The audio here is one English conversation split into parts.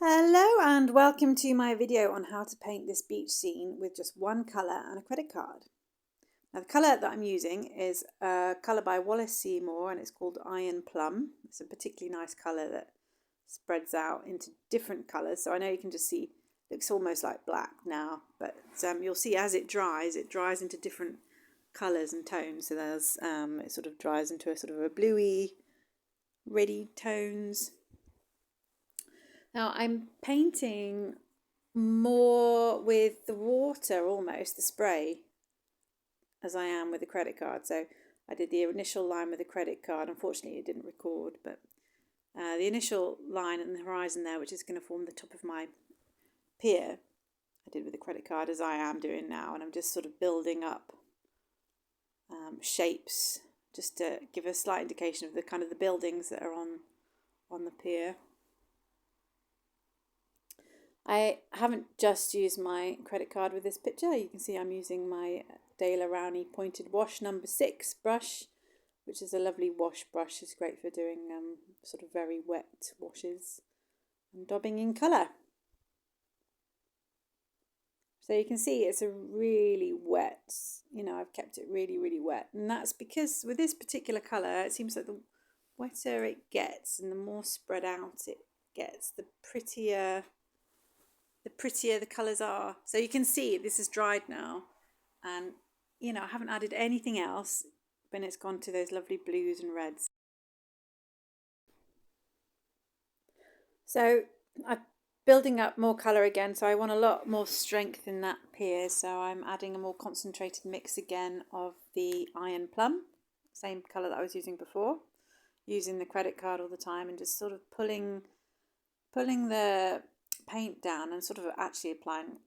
Hello and welcome to my video on how to paint this beach scene with just one colour and a credit card. Now the colour that I'm using is a colour by Wallace Seymour and it's called Iron Plum. It's a particularly nice colour that spreads out into different colours. So I know you can just see, it looks almost like black now, but you'll see as it dries into different colours and tones. So there's it sort of dries into a sort of a bluey, reddy tones. Now I'm painting more with the water, almost the spray, as I am with the credit card. So I did the initial line with the credit card. Unfortunately, it didn't record, but the initial line in the horizon there, which is going to form the top of my pier, I did with the credit card, as I am doing now, and I'm just sort of building up shapes just to give a slight indication of the kind of the buildings that are on the pier. I haven't just used my credit card with this picture. You can see I'm using my Dale Rowney Pointed Wash No. 6 brush, which is a lovely wash brush. It's great for doing sort of very wet washes and daubing in colour. So you can see it's a really wet, I've kept it really, really wet. And that's because with this particular colour, it seems like the wetter it gets and the more spread out it gets, the prettier the colours are. So you can see this is dried now, and I haven't added anything else when it's gone to those lovely blues and reds. So I'm building up more colour again, so I want a lot more strength in that pier, so I'm adding a more concentrated mix again of the Iron Plum, same colour that I was using before, using the credit card all the time and just sort of pulling the paint down and sort of actually applying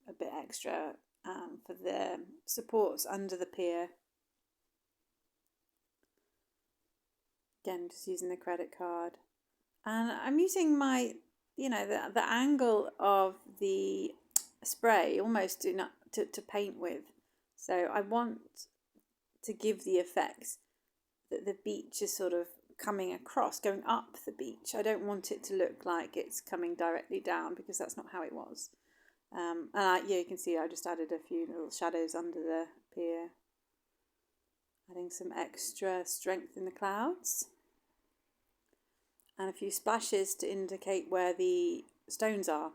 a bit extra for the supports under the pier. Again, just using the credit card, and I'm using my the angle of the spray almost to paint with. So I want to give the effect that the beach is sort of coming across, going up the beach. I don't want it to look like it's coming directly down, because that's not how it was. You can see I just added a few little shadows under the pier, adding some extra strength in the clouds, and a few splashes to indicate where the stones are.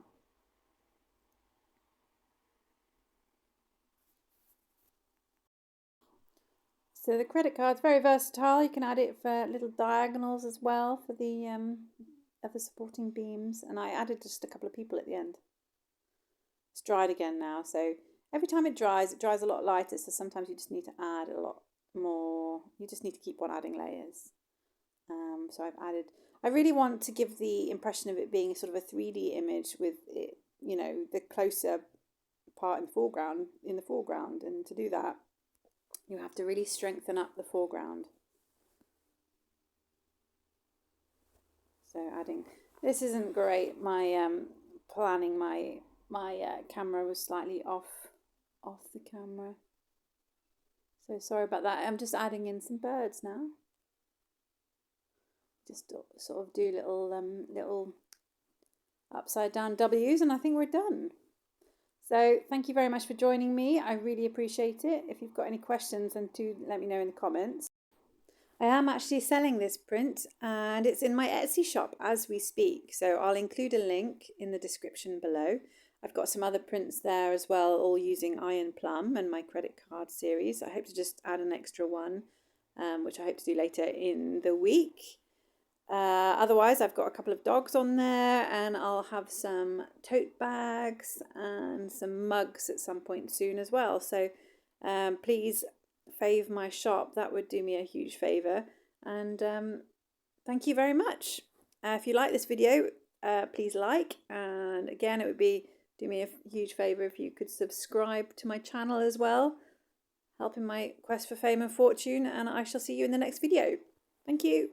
So the credit card's very versatile. You can add it for little diagonals as well for the other supporting beams. And I added just a couple of people at the end. It's dried again now, so every time it dries a lot lighter. So sometimes you just need to add a lot more. You just need to keep on adding layers. So I've added. I really want to give the impression of it being sort of a 3D image with it, the closer part in the foreground, and to do that, you have to really strengthen up the foreground. So adding, this isn't great. My planning my camera was slightly off the camera. So sorry about that. I'm just adding in some birds now. Just sort of do little upside down W's, and I think we're done. So thank you very much for joining me. I really appreciate it. If you've got any questions, then do let me know in the comments. I am actually selling this print, and it's in my Etsy shop as we speak. So I'll include a link in the description below. I've got some other prints there as well, all using Iron Plum and my credit card series. I hope to just add an extra one, which I hope to do later in the week. Otherwise, I've got a couple of dogs on there, and I'll have some tote bags and some mugs at some point soon as well. So please fave my shop. That would do me a huge favour. And thank you very much. If you like this video, please like. And again, it would do me a huge favour if you could subscribe to my channel as well, helping my quest for fame and fortune. And I shall see you in the next video. Thank you.